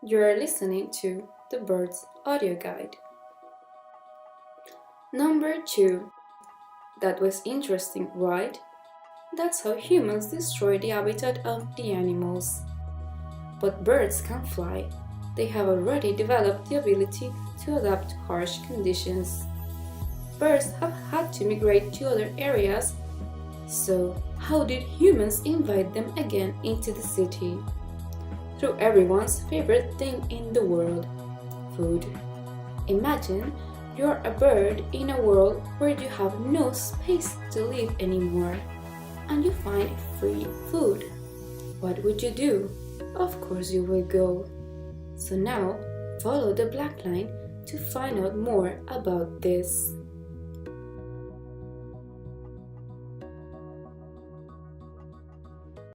You're listening to The Birds Audio Guide. Number 2. That was interesting, right? That's how humans destroy the habitat of the animals. But birds can fly. They have already developed the ability to adapt to harsh conditions. Birds have had to migrate to other areas. So, how did humans invite them again into the city? Through everyone's favorite thing in the world, food. Imagine you're a bird in a world where you have no space to live anymore and you find free food. What would you do? Of course you will go. So now follow the black line to find out more about this.